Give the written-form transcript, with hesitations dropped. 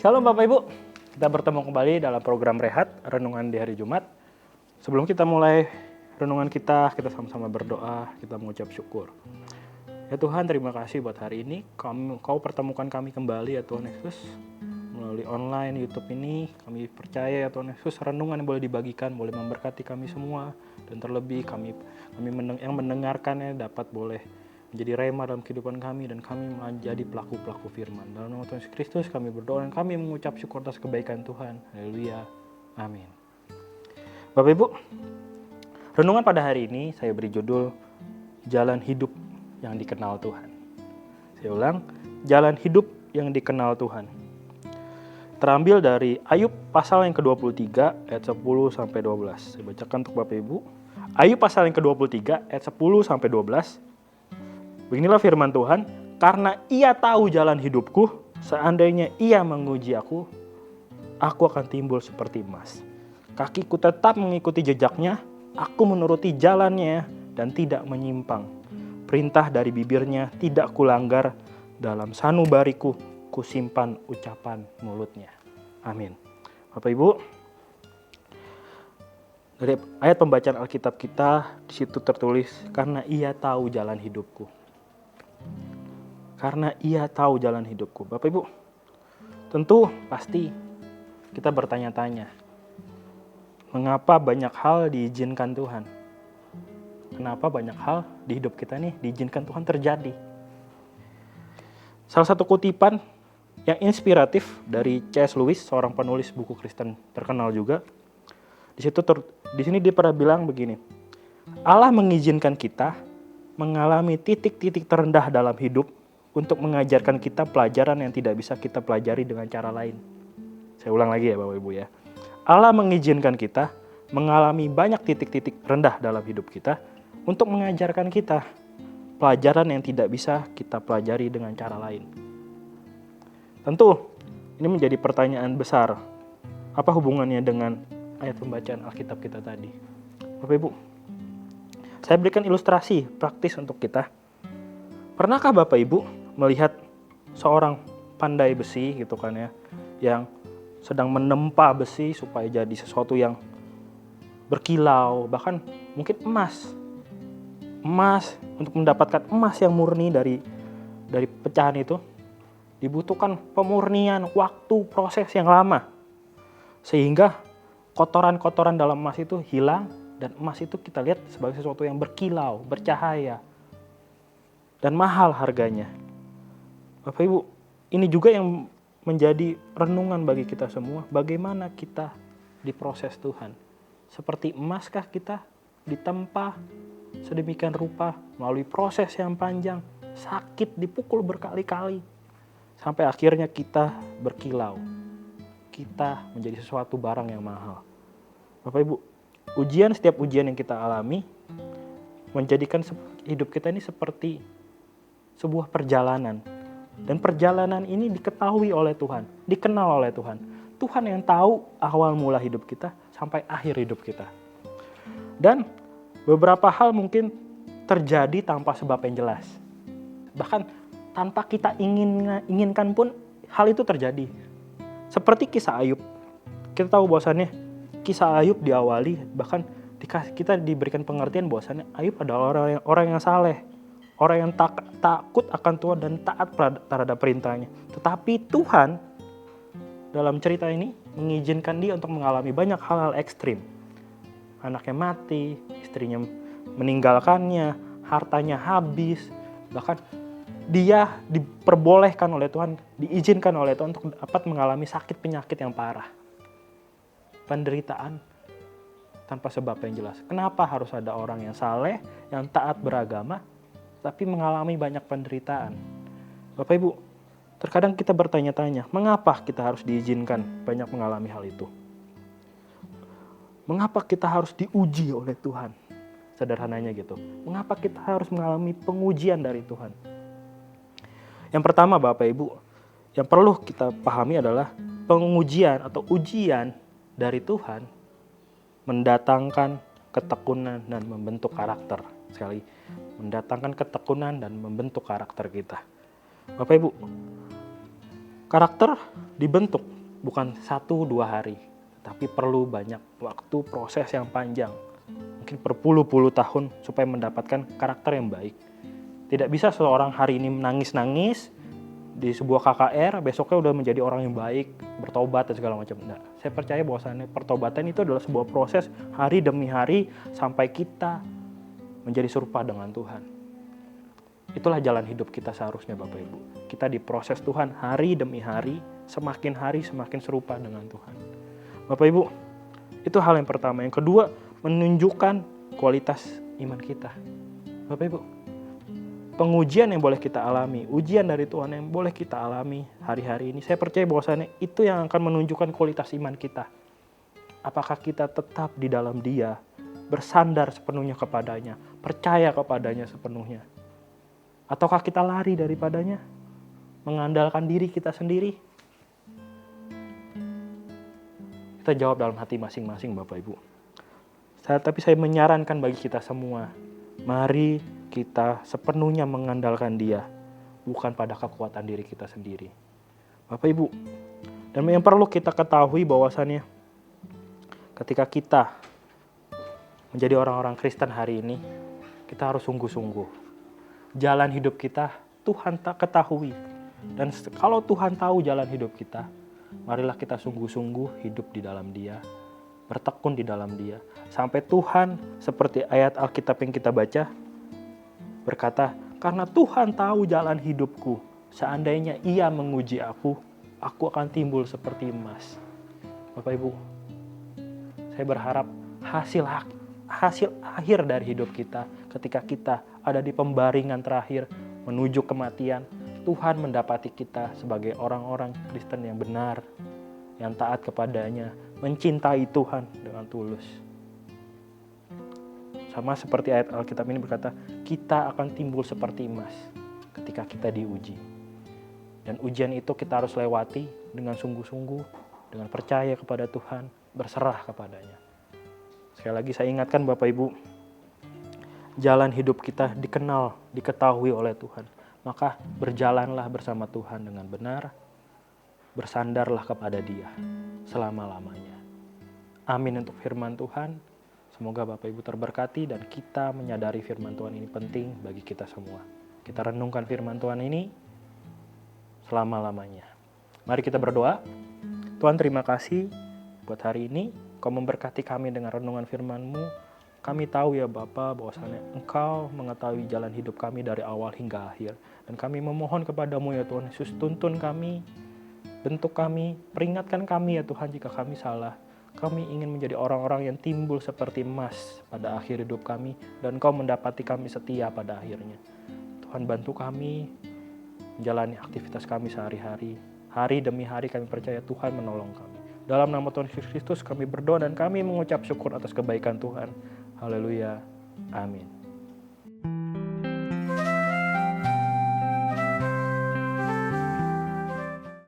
Shalom Bapak Ibu, kita bertemu kembali dalam program Rehat, Renungan di Hari Jumat. Sebelum kita mulai renungan kita sama-sama berdoa, kita mengucap syukur. Ya Tuhan, terima kasih buat hari ini, Kau pertemukan kami kembali ya Tuhan Yesus. Melalui online YouTube ini, kami percaya ya Tuhan Yesus, renungan yang boleh dibagikan, boleh memberkati kami semua. Dan terlebih kami yang mendengarkannya dapat boleh menjadi rema dalam kehidupan kami dan kami menjadi pelaku-pelaku firman. Dalam nama Tuhan Yesus Kristus kami berdoa dan kami mengucap syukur atas kebaikan Tuhan. Haleluya. Amin. Bapak Ibu, renungan pada hari ini saya beri judul Jalan Hidup yang Dikenal Tuhan. Saya ulang, Jalan Hidup yang Dikenal Tuhan. Terambil dari Ayub pasal yang ke-23 ayat 10 sampai 12. Saya bacakan untuk Bapak Ibu. Ayub pasal yang ke-23 ayat 10 sampai 12. Beginilah firman Tuhan, karena ia tahu jalan hidupku, seandainya ia menguji aku akan timbul seperti emas. Kakiku tetap mengikuti jejaknya, aku menuruti jalannya dan tidak menyimpang. Perintah dari bibirnya tidak kulanggar, dalam sanubariku kusimpan ucapan mulutnya. Amin. Bapak Ibu, dari ayat pembacaan Alkitab kita, di situ tertulis, karena ia tahu jalan hidupku. Karena ia tahu jalan hidupku. Bapak Ibu, tentu pasti kita bertanya-tanya, mengapa banyak hal diizinkan Tuhan? Kenapa banyak hal di hidup kita nih diizinkan Tuhan terjadi? Salah satu kutipan yang inspiratif dari C.S. Lewis, seorang penulis buku Kristen terkenal juga. Di sini dia pernah bilang begini, Allah mengizinkan kita mengalami titik-titik terendah dalam hidup untuk mengajarkan kita pelajaran yang tidak bisa kita pelajari dengan cara lain. Saya ulang lagi ya Bapak Ibu ya. Allah mengizinkan kita mengalami banyak titik-titik rendah dalam hidup kita untuk mengajarkan kita pelajaran yang tidak bisa kita pelajari dengan cara lain. Tentu ini menjadi pertanyaan besar. Apa hubungannya dengan ayat pembacaan Alkitab kita tadi? Bapak Ibu, saya berikan ilustrasi praktis untuk kita. Pernahkah Bapak Ibu melihat seorang pandai besi gitu kan ya, yang sedang menempa besi supaya jadi sesuatu yang berkilau, bahkan mungkin emas untuk mendapatkan emas yang murni dari pecahan itu dibutuhkan pemurnian, waktu, proses yang lama, sehingga kotoran-kotoran dalam emas itu hilang dan emas itu kita lihat sebagai sesuatu yang berkilau, bercahaya dan mahal harganya. Bapak Ibu, ini juga yang menjadi renungan bagi kita semua, bagaimana kita diproses Tuhan. Seperti emaskah kita ditempa sedemikian rupa melalui proses yang panjang, sakit, dipukul berkali-kali, sampai akhirnya kita berkilau. Kita menjadi sesuatu barang yang mahal. Bapak Ibu, setiap ujian yang kita alami menjadikan hidup kita ini seperti sebuah perjalanan. Dan perjalanan ini diketahui oleh Tuhan, dikenal oleh Tuhan. Tuhan yang tahu awal mula hidup kita sampai akhir hidup kita. Dan beberapa hal mungkin terjadi tanpa sebab yang jelas. Bahkan tanpa kita inginkan pun hal itu terjadi. Seperti kisah Ayub. Kita tahu bahwasannya kisah Ayub diawali, bahkan kita diberikan pengertian bahwasannya Ayub adalah orang yang saleh. Orang yang takut akan Tuhan dan taat terhadap perintahnya. Tetapi Tuhan dalam cerita ini mengizinkan dia untuk mengalami banyak hal-hal ekstrim. Anaknya mati, istrinya meninggalkannya, hartanya habis. Bahkan dia diperbolehkan oleh Tuhan, diizinkan oleh Tuhan untuk dapat mengalami sakit penyakit yang parah. Penderitaan tanpa sebab yang jelas. Kenapa harus ada orang yang saleh, yang taat beragama, tapi mengalami banyak penderitaan? Bapak Ibu, terkadang kita bertanya-tanya, mengapa kita harus diizinkan banyak mengalami hal itu? Mengapa kita harus diuji oleh Tuhan? Sederhananya gitu. Mengapa kita harus mengalami pengujian dari Tuhan? Yang pertama Bapak Ibu, yang perlu kita pahami adalah pengujian atau ujian dari Tuhan mendatangkan ketekunan dan membentuk karakter. Sekali, mendatangkan ketekunan dan membentuk karakter kita. Bapak Ibu, karakter dibentuk bukan 1-2 hari, tapi perlu banyak waktu, proses yang panjang. Mungkin berpuluh-puluh tahun supaya mendapatkan karakter yang baik. Tidak bisa seorang hari ini menangis-nangis di sebuah KKR, besoknya udah menjadi orang yang baik, bertobat dan segala macam. Nah, saya percaya bahwasannya pertobatan itu adalah sebuah proses hari demi hari sampai kita menjadi serupa dengan Tuhan. Itulah jalan hidup kita seharusnya Bapak Ibu. Kita diproses Tuhan hari demi hari semakin serupa dengan Tuhan. Bapak Ibu, itu hal yang pertama. Yang kedua, menunjukkan kualitas iman kita. Bapak Ibu, pengujian yang boleh kita alami, ujian dari Tuhan yang boleh kita alami hari-hari ini, saya percaya bahwasannya itu yang akan menunjukkan kualitas iman kita. Apakah kita tetap di dalam Dia, bersandar sepenuhnya kepadanya, percaya kepadanya sepenuhnya, ataukah kita lari daripadanya, mengandalkan diri kita sendiri? Kita jawab dalam hati masing-masing Bapak Ibu. Tapi saya menyarankan bagi kita semua, mari kita sepenuhnya mengandalkan Dia, bukan pada kekuatan diri kita sendiri. Bapak Ibu, dan yang perlu kita ketahui bahwasannya ketika kita menjadi orang-orang Kristen hari ini, kita harus sungguh-sungguh. Jalan hidup kita Tuhan tak ketahui. Dan kalau Tuhan tahu jalan hidup kita, marilah kita sungguh-sungguh hidup di dalam Dia, bertekun di dalam Dia. Sampai Tuhan seperti ayat Alkitab yang kita baca, berkata, karena Tuhan tahu jalan hidupku, seandainya Ia menguji aku akan timbul seperti emas. Bapak Ibu, saya berharap hasil akhir dari hidup kita, ketika kita ada di pembaringan terakhir menuju kematian, Tuhan mendapati kita sebagai orang-orang Kristen yang benar, yang taat kepadanya, mencintai Tuhan dengan tulus. Sama seperti ayat Alkitab ini berkata, kita akan timbul seperti emas ketika kita diuji. Dan ujian itu kita harus lewati dengan sungguh-sungguh, dengan percaya kepada Tuhan, berserah kepadanya. Sekali lagi saya ingatkan Bapak Ibu, jalan hidup kita dikenal, diketahui oleh Tuhan. Maka berjalanlah bersama Tuhan dengan benar, bersandarlah kepada Dia selama-lamanya. Amin untuk firman Tuhan. Semoga Bapak Ibu terberkati dan kita menyadari firman Tuhan ini penting bagi kita semua. Kita renungkan firman Tuhan ini selama-lamanya. Mari kita berdoa. Tuhan, terima kasih buat hari ini. Kau memberkati kami dengan renungan firman-Mu. Kami tahu ya Bapa bahwasannya Engkau mengetahui jalan hidup kami dari awal hingga akhir. Dan kami memohon kepadamu ya Tuhan Yesus, tuntun kami, bentuk kami, peringatkan kami ya Tuhan jika kami salah. Kami ingin menjadi orang-orang yang timbul seperti emas pada akhir hidup kami, dan Engkau mendapati kami setia pada akhirnya. Tuhan, bantu kami menjalani aktivitas kami sehari-hari. Hari demi hari kami percaya Tuhan menolong kami. Dalam nama Tuhan Yesus Kristus kami berdoa dan kami mengucap syukur atas kebaikan Tuhan. Haleluya. Amin.